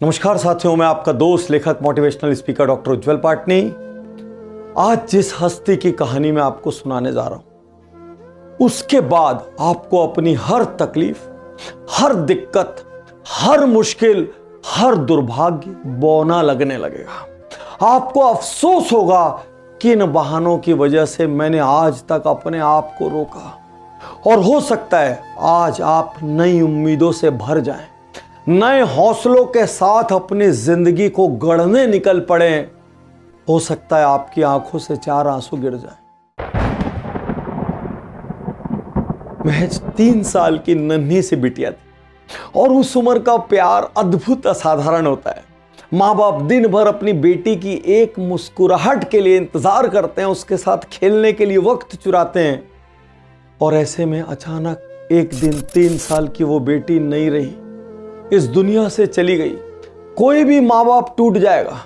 नमस्कार साथियों, मैं आपका दोस्त लेखक motivational speaker doctor Ujjwal Patni. आज जिस हस्ती की कहानी मैं आपको सुनाने जा रहा हूं, उसके बाद आपको अपनी हर तकलीफ, हर दिक्कत, हर मुश्किल, हर दुर्भाग्य बौना लगने लगेगा। आपको अफसोस होगा कि इन बहानों की वजह से मैंने आज तक अपने आप को रोका। और हो सकता है आज आप नई उम्मीदों से भर जाएं, नए हौसलों के साथ अपनी जिंदगी को गढ़ने निकल पड़े। हो सकता है आपकी आंखों से 4 आंसू गिर जाएं। महज 3 साल की नन्ही सी बिटिया थी और उस उम्र का प्यार अद्भुत असाधारण होता है। माँ बाप दिन भर अपनी बेटी की एक मुस्कुराहट के लिए इंतजार करते हैं, उसके साथ खेलने के लिए वक्त चुराते हैं। और ऐसे में अचानक एक दिन 3 साल की वो बेटी नहीं रही, इस दुनिया से चली गई। कोई भी माँ बाप टूट जाएगा,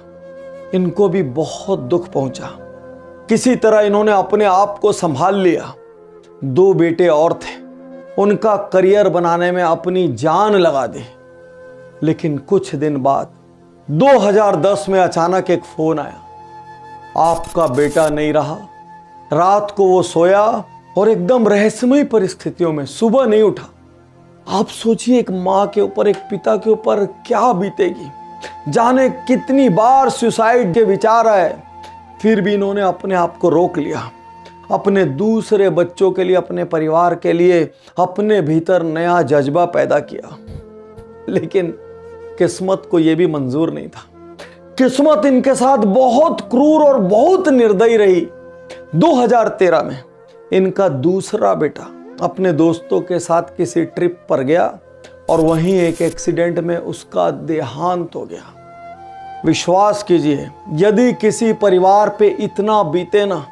इनको भी बहुत दुख पहुंचा। किसी तरह इन्होंने अपने आप को संभाल लिया। 2 बेटे और थे, उनका करियर बनाने में अपनी जान लगा दी। लेकिन कुछ दिन बाद 2010 में अचानक एक फोन आया, आपका बेटा नहीं रहा। रात को वो सोया और एकदम रहस्यमय परिस्थितियों में सुबह नहीं उठा। आप सोचिए, एक माँ के ऊपर, एक पिता के ऊपर क्या बीतेगी। जाने कितनी बार सुसाइड के विचार आए, फिर भी इन्होंने अपने आप को रोक लिया। अपने दूसरे बच्चों के लिए, अपने परिवार के लिए अपने भीतर नया जज्बा पैदा किया। लेकिन किस्मत को यह भी मंजूर नहीं था। किस्मत इनके साथ बहुत क्रूर और बहुत निर्दयी रही। 2013 में इनका दूसरा बेटा अपने दोस्तों के साथ किसी ट्रिप पर गया और वहीं एक एक्सीडेंट में उसका देहांत हो गया। विश्वास कीजिए, यदि किसी परिवार पे इतना बीते ना,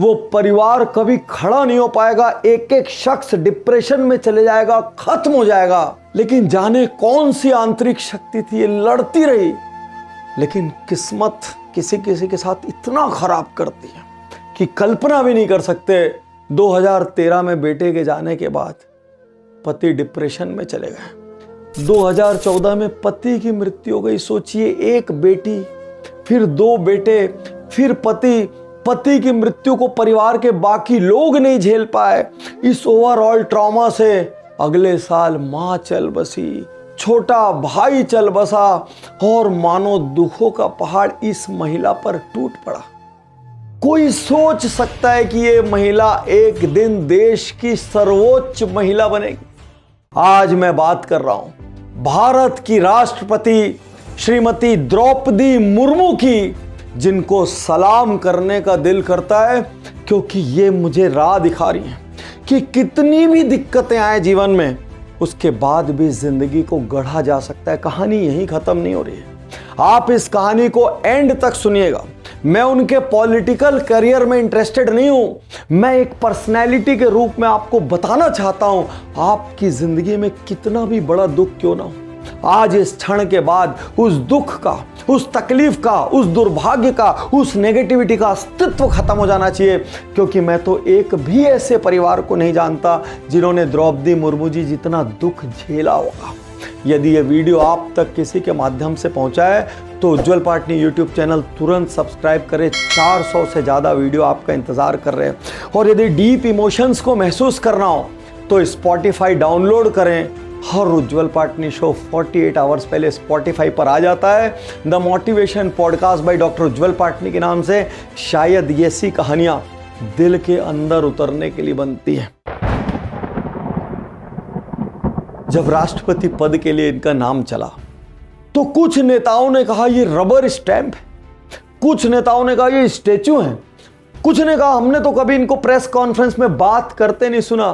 वो परिवार कभी खड़ा नहीं हो पाएगा। एक एक शख्स डिप्रेशन में चले जाएगा, खत्म हो जाएगा। लेकिन जाने कौन सी आंतरिक शक्ति थी, ये लड़ती रही। लेकिन किस्मत किसी किसी के साथ इतना खराब करती है कि कल्पना भी नहीं कर सकते। 2013 में बेटे के जाने के बाद पति डिप्रेशन में चले गए। 2014 में पति की मृत्यु हो गई। सोचिए, एक बेटी, फिर 2 बेटे, फिर पति की मृत्यु को परिवार के बाकी लोग नहीं झेल पाए। इस ओवरऑल ट्रॉमा से अगले साल मां चल बसी, छोटा भाई चल बसा और मानो दुखों का पहाड़ इस महिला पर टूट पड़ा। कोई सोच सकता है कि ये महिला एक दिन देश की सर्वोच्च महिला बनेगी? आज मैं बात कर रहा हूं भारत की राष्ट्रपति श्रीमती द्रौपदी मुर्मू की, जिनको सलाम करने का दिल करता है, क्योंकि ये मुझे राह दिखा रही हैं कि कितनी भी दिक्कतें आए जीवन में, उसके बाद भी जिंदगी को गढ़ा जा सकता है। कहानी यहीं खत्म नहीं हो रही है। आप इस कहानी को एंड तक सुनिएगा। मैं उनके पॉलिटिकल करियर में इंटरेस्टेड नहीं हूं। मैं एक पर्सनैलिटी के रूप में आपको बताना चाहता हूं, आपकी जिंदगी में कितना भी बड़ा दुख क्यों ना हो, आज इस क्षण के बाद उस दुख का, उस तकलीफ का, उस दुर्भाग्य का, उस नेगेटिविटी का अस्तित्व खत्म हो जाना चाहिए। क्योंकि मैं तो एक भी ऐसे परिवार को नहीं जानता जिन्होंने द्रौपदी मुर्मू जी जितना दुख झेला होगा। यदि ये वीडियो आप तक किसी के माध्यम से पहुंचा है तो उज्जवल पाटनी यूट्यूब चैनल तुरंत सब्सक्राइब करें। 400 से ज़्यादा वीडियो आपका इंतज़ार कर रहे हैं। और यदि डीप इमोशंस को महसूस करना हो तो स्पॉटिफाई डाउनलोड करें। हर उज्जवल पाटनी शो 48 आवर्स पहले स्पॉटिफाई पर आ जाता है। The motivation podcast by doctor Ujjwal Patni के नाम से। शायद ये सी कहानियाँ दिल के अंदर उतरने के लिए बनती हैं। जब राष्ट्रपति पद के लिए इनका नाम चला तो कुछ नेताओं ने कहा ये रबर स्टैंप है, कुछ नेताओं ने कहा ये स्टैचू है, कुछ ने कहा हमने तो कभी इनको प्रेस कॉन्फ्रेंस में बात करते नहीं सुना।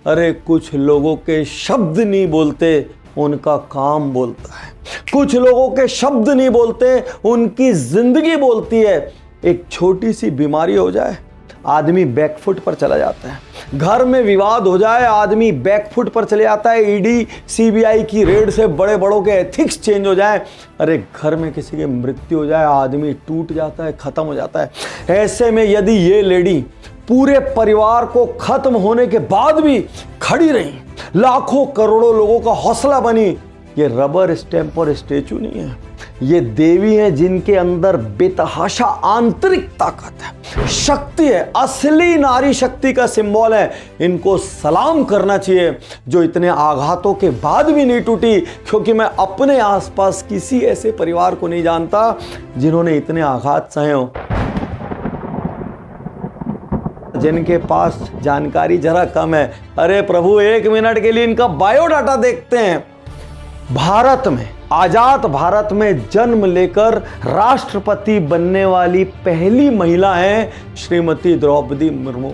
अरे कुछ लोगों के शब्द नहीं बोलते, उनका काम बोलता है। कुछ लोगों के शब्द नहीं बोलते, उनकी जिंदगी बोलती है। एक छोटी सी बीमारी हो जाए, आदमी बैकफुट पर चला जाता है। घर में विवाद हो जाए, आदमी बैकफुट पर चले जाता है। ईडी सीबीआई की रेड से बड़े बड़ों के एथिक्स चेंज हो जाए। अरे घर में किसी की मृत्यु हो जाए, आदमी टूट जाता है, खत्म हो जाता है। ऐसे में यदि ये लेडी पूरे परिवार को खत्म होने के बाद भी खड़ी रही, लाखों करोड़ों लोगों का हौसला बनी, ये रबर स्टैंप और स्टैचू नहीं है, ये देवी है जिनके अंदर बेतहाशा आंतरिक ताकत है, शक्ति है, असली नारी शक्ति का सिंबल है। इनको सलाम करना चाहिए जो इतने आघातों के बाद भी नहीं टूटी, क्योंकि मैं अपने आसपास किसी ऐसे परिवार को नहीं जानता जिन्होंने इतने आघात सहे हो, जिनके पास जानकारी जरा कम है। अरे प्रभु, 1 मिनट के लिए इनका बायोडाटा देखते हैं। भारत में, आजाद भारत में जन्म लेकर राष्ट्रपति बनने वाली पहली महिला हैं Shrimati Draupadi Murmu.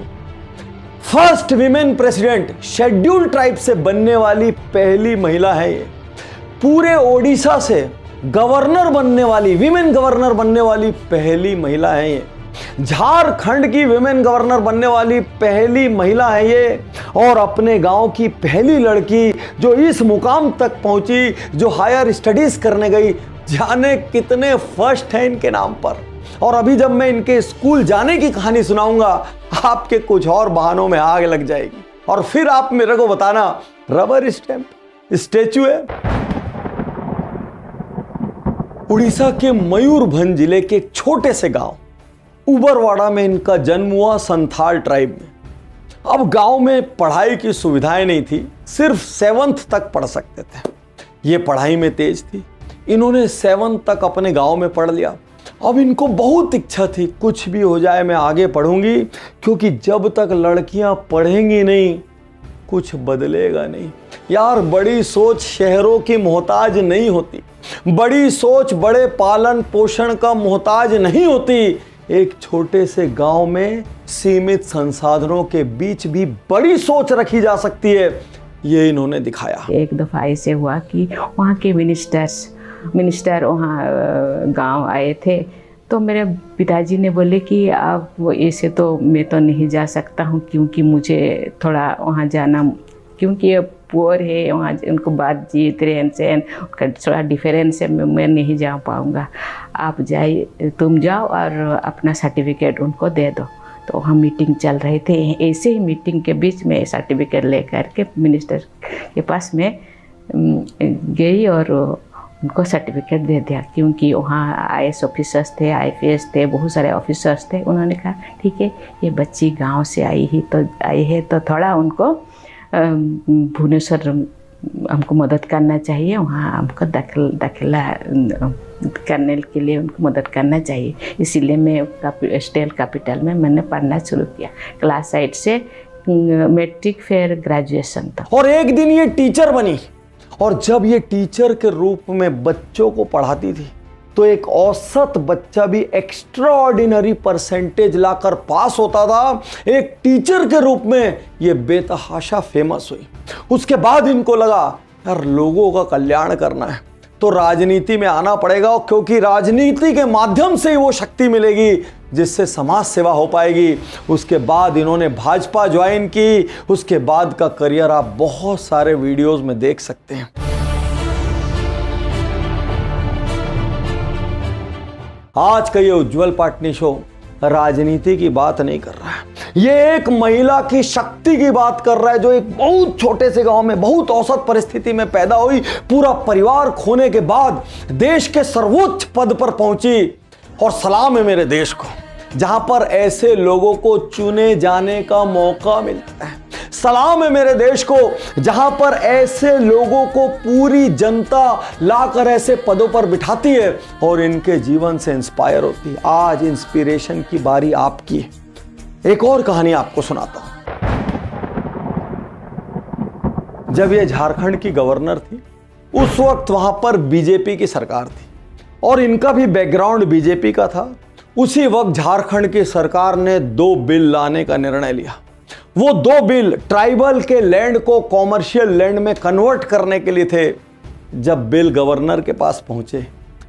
First women president, scheduled tribe से बनने वाली पहली महिला है ये। पूरे ओडिशा से गवर्नर बनने वाली, विमेन गवर्नर बनने वाली पहली महिला है ये। झारखंड की विमेन गवर्नर बनने वाली पहली महिला है ये। और अपने गांव की पहली लड़की जो इस मुकाम तक पहुंची, जो हायर स्टडीज करने गई। जाने कितने फर्स्ट हैं इनके नाम पर। और अभी जब मैं इनके स्कूल जाने की कहानी सुनाऊंगा, आपके कुछ और बहानों में आग लग जाएगी और फिर आप मेरे को बताना रबर स्टैंप स्टैचू है। उड़ीसा के मयूरभंज जिले के एक छोटे से गांव उबरवाड़ा में इनका जन्म हुआ, संथाल ट्राइब में। अब गांव में पढ़ाई की सुविधाएं नहीं थी, सिर्फ 7th तक पढ़ सकते थे। ये पढ़ाई में तेज थी, इन्होंने 7th तक अपने गांव में पढ़ लिया। अब इनको बहुत इच्छा थी, कुछ भी हो जाए मैं आगे पढ़ूंगी, क्योंकि जब तक लड़कियां पढ़ेंगी नहीं कुछ बदलेगा नहीं। यार, बड़ी सोच शहरों की मोहताज नहीं होती, बड़ी सोच बड़े पालन पोषण का मोहताज नहीं होती। एक छोटे से गांव में सीमित संसाधनों के बीच भी बड़ी सोच रखी जा सकती है, ये इन्होंने दिखाया। एक दफ़ा ऐसे हुआ कि वहाँ के मिनिस्टर वहाँ गांव आए थे, तो मेरे पिताजी ने बोले कि आप वो ऐसे तो मैं तो नहीं जा सकता हूँ, क्योंकि मुझे थोड़ा वहाँ जाना, क्योंकि ये पुअर है, वहाँ उनको बातचीत रहन सहन उनका थोड़ा डिफरेंस है, मैं नहीं जा पाऊँगा। आप जाइए, तुम जाओ और अपना सर्टिफिकेट उनको दे दो। तो हम मीटिंग चल रहे थे, ऐसे ही मीटिंग के बीच में सर्टिफिकेट लेकर के मिनिस्टर के पास में गई और उनको सर्टिफिकेट दे दिया, क्योंकि वहाँ IAS ऑफिसर्स थे, IPS थे, बहुत सारे ऑफिसर्स थे। उन्होंने कहा ठीक है, ये बच्ची गांव से आई है तो थोड़ा उनको भुवनेश्वर हमको मदद करना चाहिए, वहाँ हमको दाखिला करने के लिए उनको मदद करना चाहिए। इसीलिए मैं स्टेट कैपिटल में मैंने पढ़ना शुरू किया। क्लास 8 से मैट्रिक फिर ग्रेजुएशन तक। और एक दिन ये टीचर बनी, और जब ये टीचर के रूप में बच्चों को पढ़ाती थी तो एक औसत बच्चा भी एक्स्ट्राऑर्डिनरी परसेंटेज लाकर पास होता था। एक टीचर के रूप में ये बेतहाशा फेमस हुई। उसके बाद इनको लगा यार, लोगों का कल्याण करना है तो राजनीति में आना पड़ेगा, क्योंकि राजनीति के माध्यम से ही वो शक्ति मिलेगी जिससे समाज सेवा हो पाएगी। उसके बाद इन्होंने भाजपा ज्वाइन की। उसके बाद का करियर आप बहुत सारे वीडियोस में देख सकते हैं। आज का ये उज्जवल पाटनी शो राजनीति की बात नहीं कर रहा है, ये एक महिला की शक्ति की बात कर रहा है, जो एक बहुत छोटे से गांव में बहुत औसत परिस्थिति में पैदा हुई, पूरा परिवार खोने के बाद देश के सर्वोच्च पद पर पहुंची। और सलाम है मेरे देश को, जहां पर ऐसे लोगों को चुने जाने का मौका मिलता है। सलाम है मेरे देश को, जहां पर ऐसे लोगों को पूरी जनता लाकर ऐसे पदों पर बिठाती है और इनके जीवन से इंस्पायर होती है। आज इंस्पिरेशन की बारी आपकी है। एक और कहानी आपको सुनाता हूं। जब ये झारखंड की गवर्नर थी, उस वक्त वहां पर बीजेपी की सरकार थी और इनका भी बैकग्राउंड बीजेपी का था। उसी वक्त झारखंड की सरकार ने 2 बिल लाने का निर्णय लिया। वो 2 बिल ट्राइबल के लैंड को कॉमर्शियल लैंड में कन्वर्ट करने के लिए थे। जब बिल गवर्नर के पास पहुंचे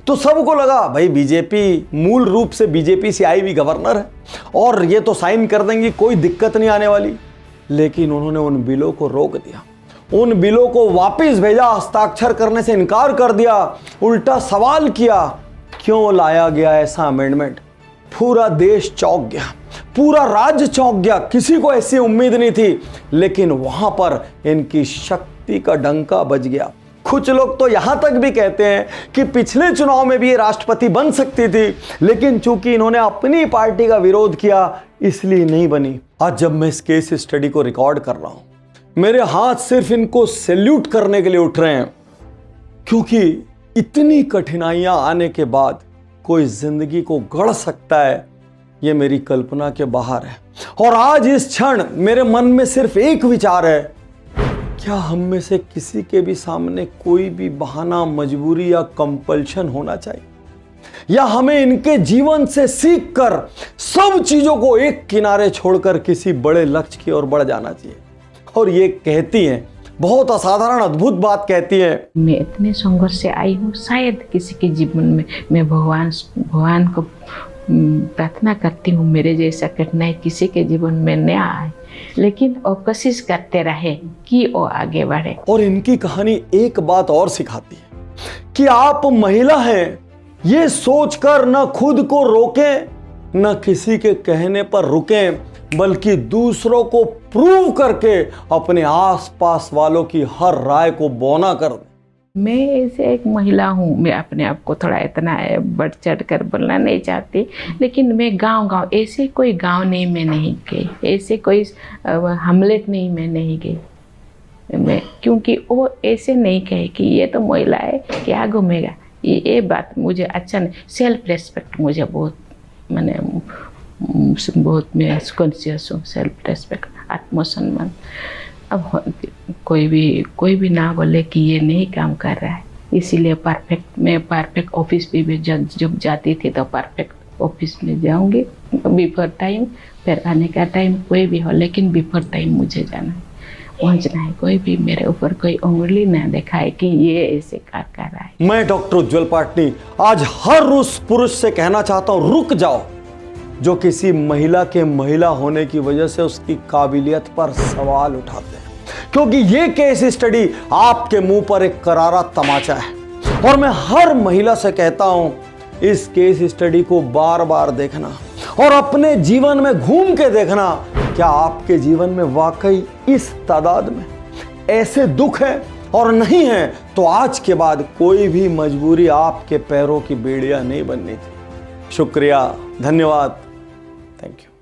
तो सबको लगा भाई बीजेपी, मूल रूप से बीजेपी से आई हुई गवर्नर है और ये तो साइन कर देंगी, कोई दिक्कत नहीं आने वाली। लेकिन उन्होंने उन बिलों को रोक दिया, उन बिलों को वापस भेजा, हस्ताक्षर करने से इनकार कर दिया। उल्टा सवाल किया क्यों लाया गया ऐसा अमेंडमेंट। पूरा देश चौंक गया, पूरा राज्य चौंक गया, किसी को ऐसी उम्मीद नहीं थी। लेकिन वहां पर इनकी शक्ति का डंका बज गया। कुछ लोग तो यहां तक भी कहते हैं कि पिछले चुनाव में भी ये राष्ट्रपति बन सकती थी, लेकिन चूंकि इन्होंने अपनी पार्टी का विरोध किया इसलिए नहीं बनी। आज जब मैं इस केस स्टडी को रिकॉर्ड कर रहा हूं, मेरे हाथ सिर्फ इनको सैल्यूट करने के लिए उठ रहे हैं, क्योंकि इतनी कठिनाइयां आने के बाद कोई जिंदगी को गढ़ सकता है, ये मेरी कल्पना के बाहर है। और आज इस क्षण मेरे मन में सिर्फ एक विचार है, क्या हम में से किसी के भी सामने कोई भी बहाना, मजबूरी या कंपल्शन होना चाहिए, या हमें इनके जीवन से सीखकर सब चीजों को एक किनारे छोड़कर किसी बड़े लक्ष्य की ओर बढ़ जाना चाहिए। और ये कहती हैं, बहुत असाधारण अद्भुत बात कहती है, मैं इतने संघर्ष से आई हूँ, शायद किसी के जीवन में मैं भगवान को प्रार्थना करती हूँ मेरे जैसा कठिनाई किसी के जीवन में न आए, लेकिन वो कोशिश करते रहे कि वो आगे बढ़े। और इनकी कहानी एक बात और सिखाती है कि आप महिला हैं, ये सोचकर न खुद को रोकें न किसी के कहने पर रुकें, बल्कि दूसरों को प्रूव करके अपने आसपास वालों की हर राय को बौना कर दें। मैं ऐसे एक महिला हूँ, मैं अपने आप को थोड़ा इतना बढ़ चढ़ कर बोलना नहीं चाहती, लेकिन मैं गांव ऐसे कोई गांव नहीं मैं नहीं गई, ऐसे कोई हमलेट नहीं मैं नहीं गई मैं, क्योंकि वो ऐसे नहीं कहे कि ये तो महिला है क्या घूमेगा, ये बात मुझे अच्छा नहीं। सेल्फ रेस्पेक्ट मुझे बहुत मैं कॉन्शियस हूँ, सेल्फ रेस्पेक्ट, आत्मसम्मान। अब कोई भी ना बोले कि ये नहीं काम कर रहा है, इसीलिए मैं परफेक्ट ऑफिस भी जब जाती थी तो परफेक्ट ऑफिस में जाऊंगी बिफोर टाइम, फिर आने का टाइम कोई भी हो, लेकिन बिफोर टाइम मुझे जाना है, पहुंचना है। कोई भी मेरे ऊपर कोई उंगली ना दिखाए कि ये ऐसे कर रहा है। मैं डॉक्टर उज्जवल पाटनी आज हर उस पुरुष से कहना चाहता हूं, रुक जाओ, जो किसी महिला के महिला होने की वजह से उसकी काबिलियत पर सवाल उठाते हैं, क्योंकि ये केस स्टडी आपके मुंह पर एक करारा तमाचा है। और मैं हर महिला से कहता हूं, इस केस स्टडी को बार बार देखना और अपने जीवन में घूम के देखना, क्या आपके जीवन में वाकई इस तादाद में ऐसे दुख है, और नहीं है तो आज के बाद कोई भी मजबूरी आपके पैरों की बेड़ियां नहीं बननी थी। शुक्रिया, धन्यवाद, थैंक यू।